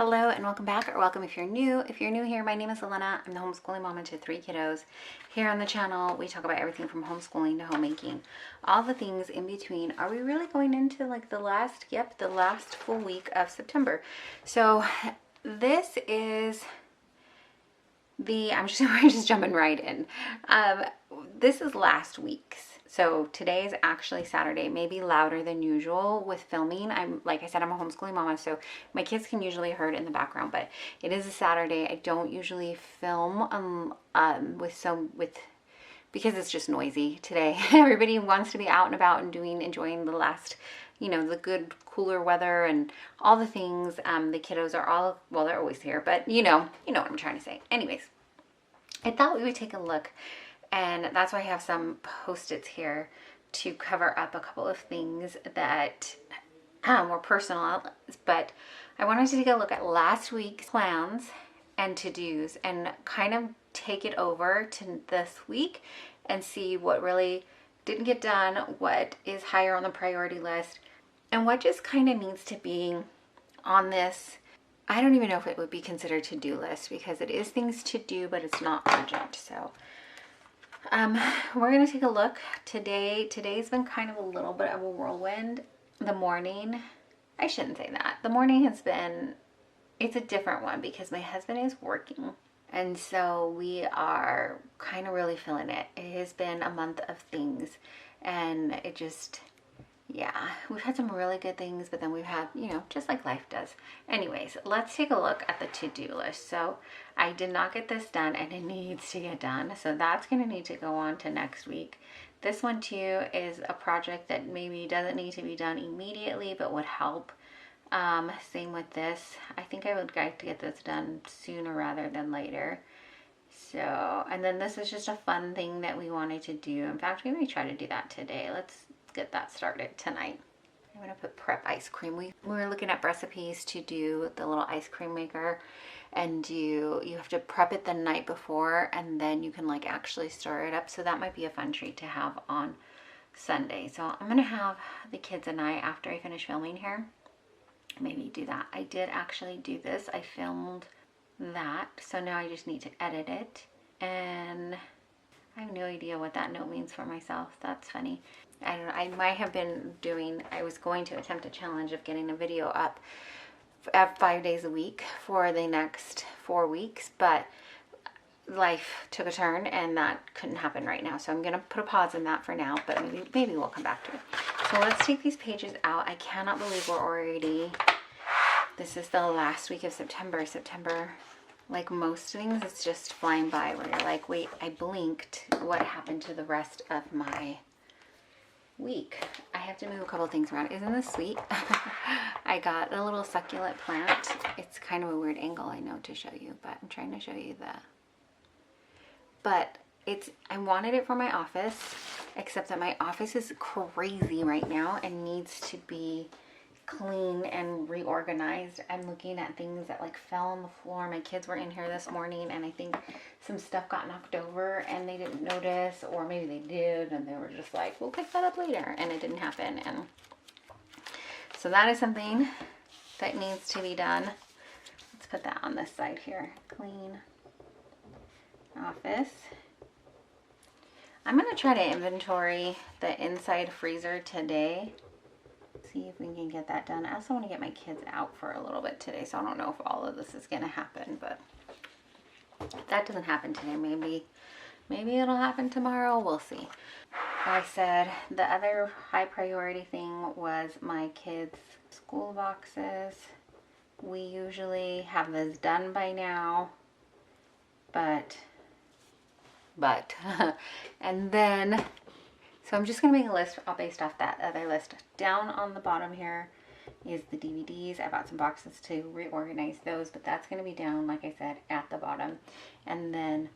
Hello and welcome back, or welcome if you're new. If you're new here, my name is Elena. I'm the homeschooling mama to 3 kiddos. Here on the channel, we talk about everything from homeschooling to homemaking, all the things in between. Are we really going into like the last full week of September? So this is we're just jumping right in. This is last week's. So today is actually Saturday, maybe louder than usual with filming. Like I said, I'm a homeschooling mama, so my kids can usually hear it in the background, but it is a Saturday. I don't usually film because it's just noisy today. Everybody wants to be out and about and enjoying the last, the good cooler weather and all the things. The kiddos are they're always here, but you know what I'm trying to say. Anyways, I thought we would take a look. And that's why I have some Post-its here to cover up a couple of things that were personal. But I wanted to take a look at last week's plans and to-dos and kind of take it over to this week and see what really didn't get done, what is higher on the priority list, and what just kind of needs to be on this. I don't even know if it would be considered to-do list because it is things to do, but it's not urgent. So we're going to take a look today. Today's been kind of a little bit of a whirlwind. The morning, I shouldn't say that. The morning it's a different one because my husband is working. And so we are kind of really feeling it. It has been a month of things and we've had some really good things, but then we've had, just like life does. Anyways, let's take a look at the to-do list. So I did not get this done and it needs to get done. So that's going to need to go on to next week. This one too is a project that maybe doesn't need to be done immediately, but would help. Same with this. I think I would like to get this done sooner rather than later. So, and then this is just a fun thing that we wanted to do. In fact, we may try to do that today. Let's get that started tonight. I'm gonna prep ice cream. We were looking at recipes to do the little ice cream maker, and you have to prep it the night before and then you can like actually stir it up. So that might be a fun treat to have on Sunday. So I'm gonna have the kids and I, after I finish filming here, maybe do that. I did actually do this. I filmed that, so now I just need to edit it, and I have no idea what that note means for myself. That's funny. I don't know. I might have been I was going to attempt a challenge of getting a video up 5 days a week for the next 4 weeks, but life took a turn and that couldn't happen right now. So I'm going to put a pause in that for now, but maybe we'll come back to it. So let's take these pages out. I cannot believe this is the last week of September. Like most things, it's just flying by where you're like, wait, I blinked. What happened to the rest of my week? I have to move a couple things around. Isn't this sweet? I got a little succulent plant. It's kind of a weird angle, I know, to show you, but I'm trying to show you I wanted it for my office, except that my office is crazy right now and needs to be clean and reorganized. I'm looking at things that like fell on the floor. My kids were in here this morning and I think some stuff got knocked over and they didn't notice, or maybe they did and they were just like, we'll pick that up later, and it didn't happen. And so that is something that needs to be done. Let's put that on this side here. Clean office. I'm going to try to inventory the inside freezer today. See if we can get that done. I also want to get my kids out for a little bit today, so I don't know if all of this is going to happen, but if that doesn't happen today, maybe it'll happen tomorrow. We'll see. Like I said, the other high priority thing was my kids' school boxes. We usually have this done by now, but and then so I'm just going to make a list based off that other list. Down on the bottom here is the DVDs. I bought some boxes to reorganize those, but that's going to be down, like I said, at the bottom. And then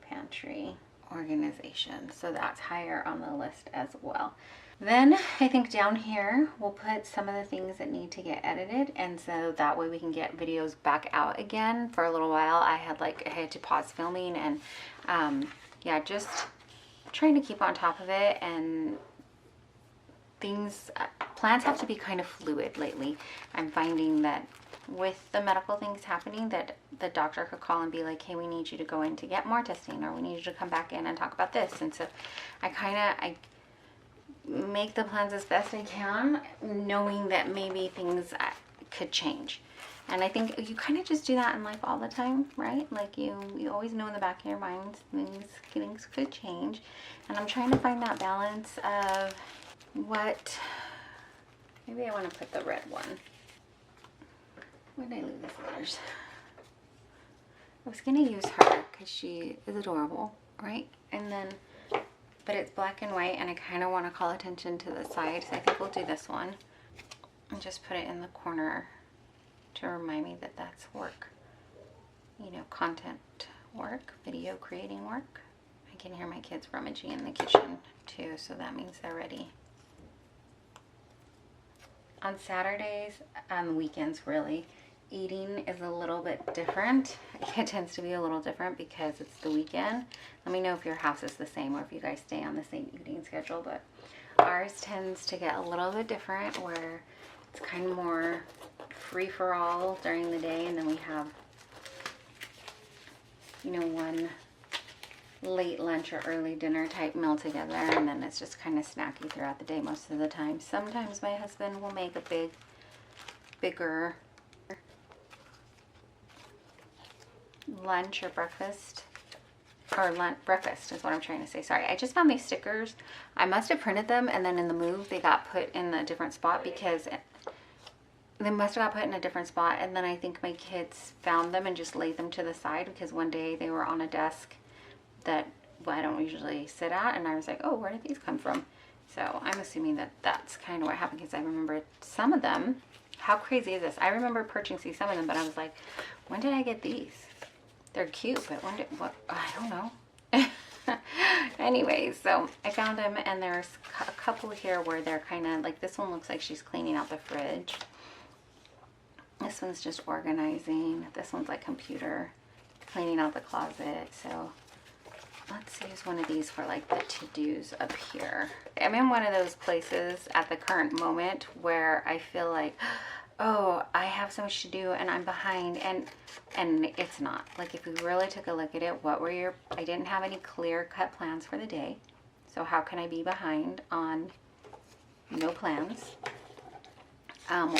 pantry organization. So that's higher on the list as well. Then I think down here we'll put some of the things that need to get edited, and so that way we can get videos back out again. For a little while I had to pause filming and just trying to keep on top of it, and plans have to be kind of fluid lately. I'm finding that with the medical things happening that the doctor could call and be like, hey, we need you to go in to get more testing, or we need you to come back in and talk about this. And so I make the plans as best I can, knowing that maybe things could change. And I think you kind of just do that in life all the time, right? Like you always know in the back of your mind things could change. And I'm trying to find that balance of what, maybe I want to put the red one. Where did I leave this others? I was going to use her because she is adorable, right? And then, but it's black and white, and I kind of want to call attention to the side, so I think we'll do this one. And just put it in the corner to remind me that that's work. You know, content work, video creating work. I can hear my kids rummaging in the kitchen too, so that means they're ready. On Saturdays, on weekends really, eating is a little bit different. It tends to be a little different because it's the weekend. Let me know if your house is the same or if you guys stay on the same eating schedule, but ours tends to get a little bit different where it's kind of more free-for-all during the day, and then we have, you know, one late lunch or early dinner type meal together, and then it's just kind of snacky throughout the day most of the time. Sometimes my husband will make a bigger lunch or breakfast, or breakfast is what I'm trying to say. Sorry, I just found these stickers. I must have printed them, and then in the move they got put in a different spot because they must have got put in a different spot, and then I think my kids found them and just laid them to the side because one day they were on a desk that I don't usually sit at, and I was like, oh, where did these come from? So I'm assuming that that's kind of what happened because I remember some of them. How crazy is this? I remember purchasing some of them, but I was like, when did I get these? They're cute, but when did, what? I don't know. Anyways, so I found them, and there's a couple here where they're kind of like, this one looks like she's cleaning out the fridge. This one's just organizing. This one's like computer, cleaning out the closet. So let's use one of these for like the to-dos up here. I'm in one of those places at the current moment where I feel like, oh, I have so much to do and I'm behind, and it's not. Like, if we really took a look at it, I didn't have any clear-cut plans for the day. So how can I be behind on no plans?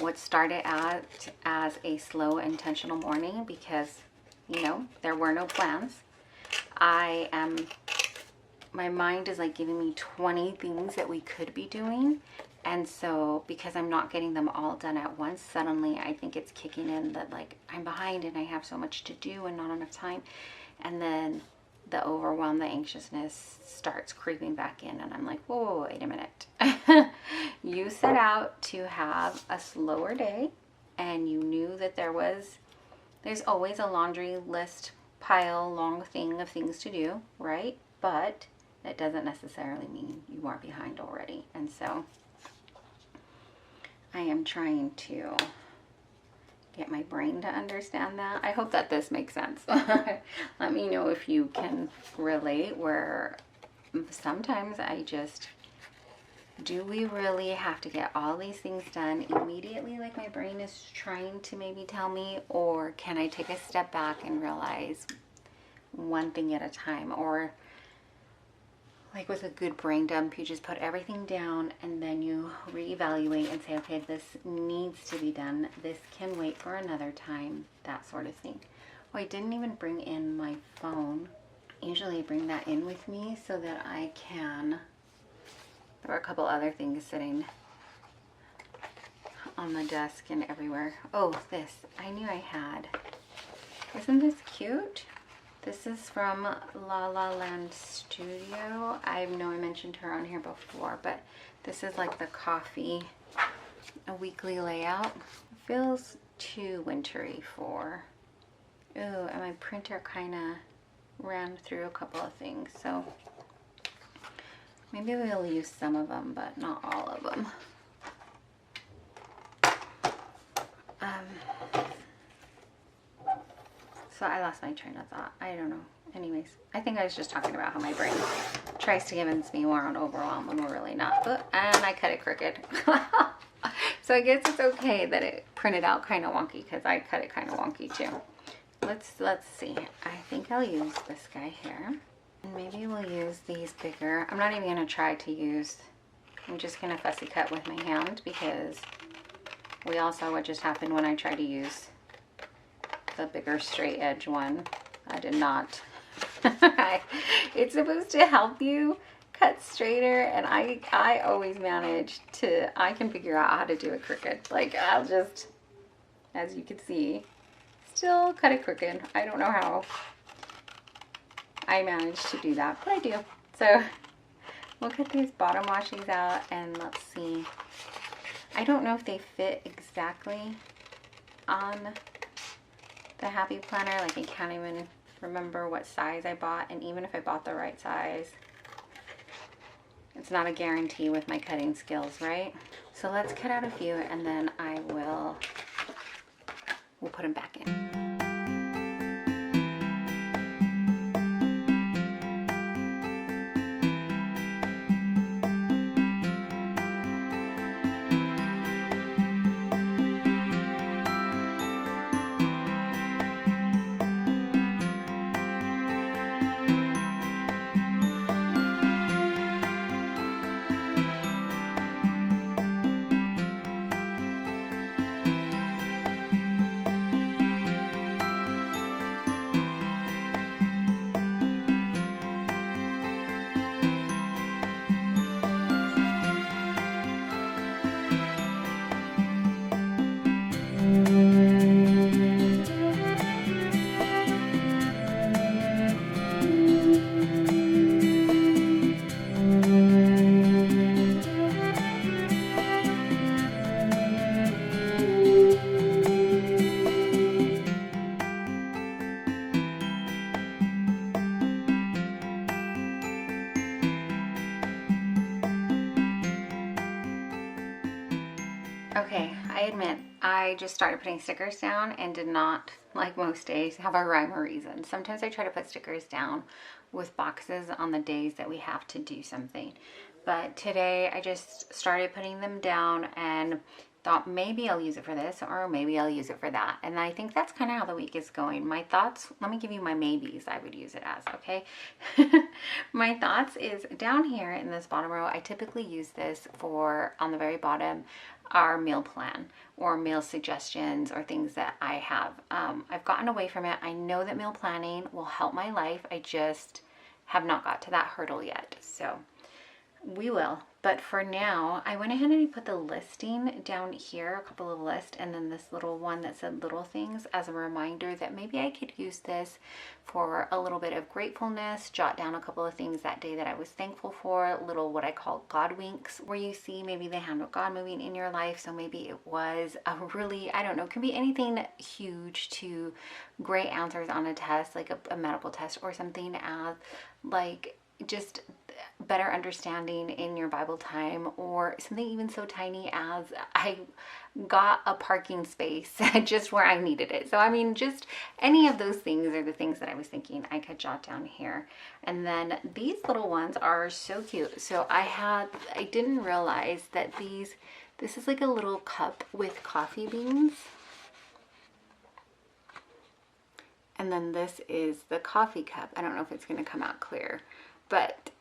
What started out as a slow, intentional morning because, you know, there were no plans. My mind is like giving me 20 things that we could be doing. And so because I'm not getting them all done at once, suddenly I think it's kicking in that like I'm behind and I have so much to do and not enough time. And then the overwhelm, the anxiousness starts creeping back in, and I'm like, whoa, wait a minute. You set out to have a slower day, and you knew that there's always a laundry list pile, long thing of things to do, right? But that doesn't necessarily mean you are behind already. And so I am trying to get my brain to understand that. I hope that this makes sense. Let me know if you can relate, where sometimes I just, do we really have to get all these things done immediately like my brain is trying to maybe tell me, or can I take a step back and realize one thing at a time? Or like with a good brain dump, you just put everything down and then you reevaluate and say, okay, this needs to be done. This can wait for another time, that sort of thing. Oh, I didn't even bring in my phone. Usually I bring that in with me so that I can, there were a couple other things sitting on the desk and everywhere. Oh, this, I knew I had. Isn't this cute? This is from La La Land Studio. I know I mentioned her on here before, but this is like the coffee, a weekly layout. It feels too wintry for, ooh, and my printer kind of ran through a couple of things, so maybe we'll use some of them, but not all of them. So I lost my train of thought. I don't know. Anyways, I think I was just talking about how my brain tries to convince me we're on overwhelm when we're really not. And I cut it crooked. So I guess it's okay that it printed out kind of wonky because I cut it kind of wonky too. Let's see. I think I'll use this guy here. And maybe we'll use these bigger. I'm not even going to try to use, I'm just going to fussy cut with my hand because we all saw what just happened when I tried to use the bigger straight edge one. I did not. It's supposed to help you cut straighter, and I always manage to, I can figure out how to do it crooked. Like, I'll just, as you can see, still cut it crooked. I don't know how I managed to do that, but I do. So we'll cut these bottom washes out, and let's see. I don't know if they fit exactly on the Happy Planner. Like, I can't even remember what size I bought, and even if I bought the right size, it's not a guarantee with my cutting skills, right? So let's cut out a few, and then we'll put them back in. Okay, I admit, I just started putting stickers down and did not, like most days, have a rhyme or reason. Sometimes I try to put stickers down with boxes on the days that we have to do something. But today I just started putting them down and thought maybe I'll use it for this or maybe I'll use it for that. And I think that's kind of how the week is going. My thoughts, let me give you my maybes I would use it as, okay? My thoughts is down here in this bottom row, I typically use this for, on the very bottom, our meal plan or meal suggestions or things that I have. I've gotten away from it. I know that meal planning will help my life. I just have not got to that hurdle yet. So we will. But for now, I went ahead and I put the listing down here, a couple of lists, and then this little one that said little things as a reminder that maybe I could use this for a little bit of gratefulness, jot down a couple of things that day that I was thankful for, little what I call God winks, where you see maybe the hand of God moving in your life. So maybe it was a really, I don't know, it can be anything huge to great answers on a test, like a medical test or something, as like just better understanding in your Bible time, or something even so tiny as I got a parking space just where I needed it. So I mean, just any of those things are the things that I was thinking I could jot down here. And then these little ones are so cute. So I didn't realize that this is like a little cup with coffee beans. And then this is the coffee cup. I don't know if it's going to come out clear, but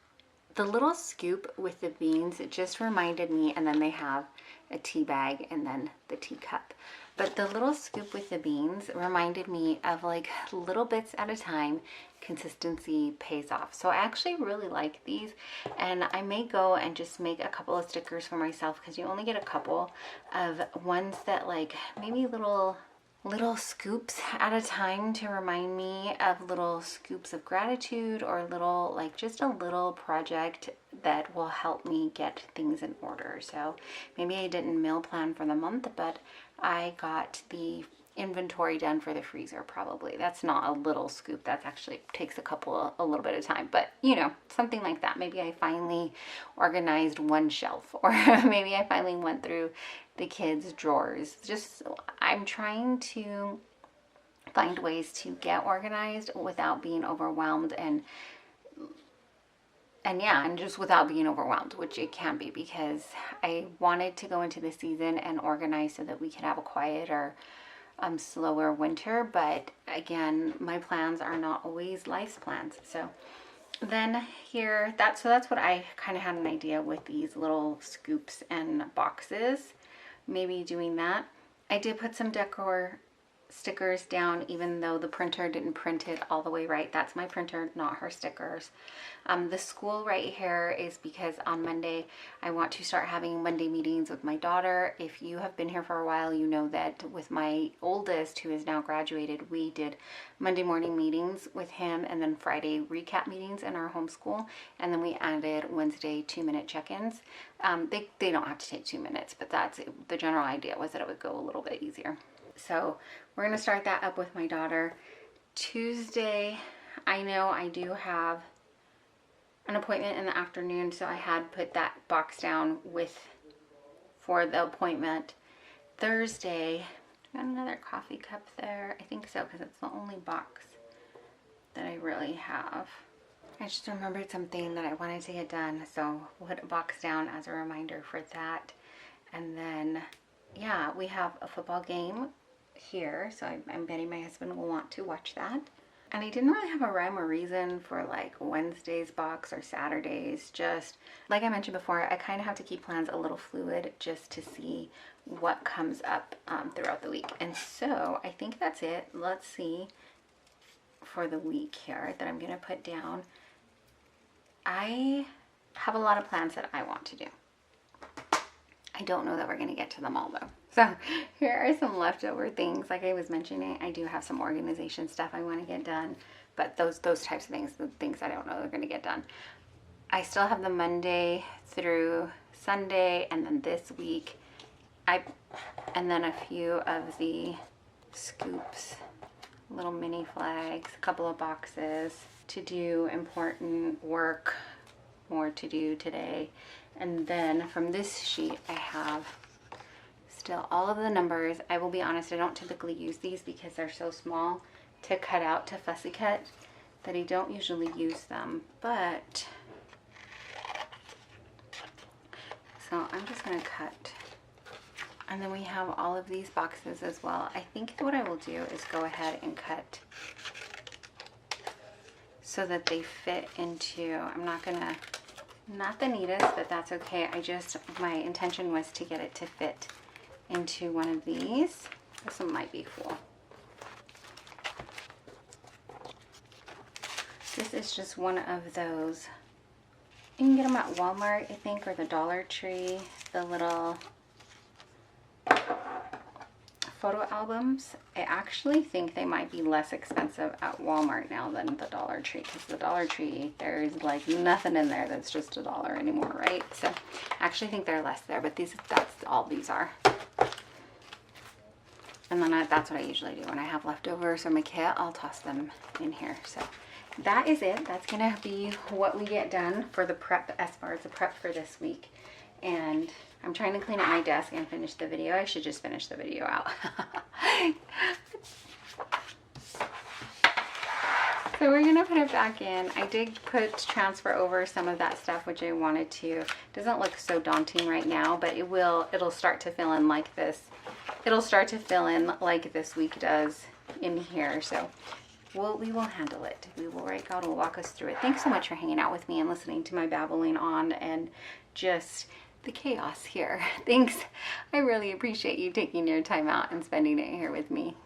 the little scoop with the beans, it just reminded me, and then they have a tea bag and then the teacup. But the little scoop with the beans reminded me of like little bits at a time. Consistency pays off. So I actually really like these, and I may go and just make a couple of stickers for myself because you only get a couple of ones that like maybe little scoops at a time to remind me of little scoops of gratitude, or little, like just a little project that will help me get things in order. So maybe I didn't meal plan for the month, but I got the inventory done for the freezer probably. That's not a little scoop. That actually takes a little bit of time, but you know, something like that. Maybe I finally organized one shelf, or maybe I finally went through the kids' drawers. Just, I'm trying to find ways to get organized without being overwhelmed and and yeah, and just without being overwhelmed, which it can be, because I wanted to go into the season and organize so that we could have a quieter, slower winter. But again, my plans are not always life's plans. So then here, that's what I kind of had an idea with these little scoops and boxes, maybe doing that. I did put some decor stickers down, even though the printer didn't print it all the way right. That's my printer, not her stickers. The school right here is because on Monday I want to start having Monday meetings with my daughter. If you have been here for a while, you know that with my oldest, who is now graduated, we did Monday morning meetings with him, and then Friday recap meetings in our homeschool, and then we added Wednesday 2-minute check-ins. They don't have to take 2 minutes, but that's the general idea, was that it would go a little bit easier. So we're going to start that up with my daughter. Tuesday, I know I do have an appointment in the afternoon, so I had put that box down for the appointment. Thursday, got another coffee cup there. I think so, because it's the only box that I really have. I just remembered something that I wanted to get done, so we'll put a box down as a reminder for that. And then, yeah, we have a football game here, so I'm betting my husband will want to watch that. And I didn't really have a rhyme or reason for like Wednesday's box or Saturdays. Just like I mentioned before, I kind of have to keep plans a little fluid just to see what comes up throughout the week. And so I think that's it. Let's see for the week here that I'm gonna put down. I have a lot of plans that I want to do. I don't know that we're gonna get to them all though. So here are some leftover things. Like I was mentioning, I do have some organization stuff I want to get done, but those types of things, the things I don't know they're going to get done. I still have the Monday through Sunday, and then this week, and then a few of the scoops, little mini flags, a couple of boxes to do, important work, more to do today. And then from this sheet, I have still all of the numbers. I will be honest, I don't typically use these because they're so small to cut out to fussy cut that I don't usually use them. But so I'm just going to cut. And then we have all of these boxes as well. I think what I will do is go ahead and cut so that they fit into, I'm not gonna, not the neatest, but that's okay. My intention was to get it to fit into one of these. This one might be full. This is just one of those. You can get them at Walmart, I think, or the Dollar Tree. The little photo albums. I actually think they might be less expensive at Walmart now than the Dollar Tree, because the Dollar Tree, there's like nothing in there that's just $1 anymore, right? So I actually think they're less there, but that's all these are. And then that's what I usually do when I have leftovers from my kit. I'll toss them in here. So that is it. That's gonna be what we get done for the prep, as far as the prep for this week. And I'm trying to clean up my desk and finish the video. I should just finish the video out. So we're gonna put it back in. I did transfer over some of that stuff, which I wanted to. It doesn't look so daunting right now, but it'll start to fill in like this. It'll start to fill in like this week does in here. So we will handle it. We will, right? God will walk us through it. Thanks so much for hanging out with me and listening to my babbling on and just the chaos here. Thanks. I really appreciate you taking your time out and spending it here with me.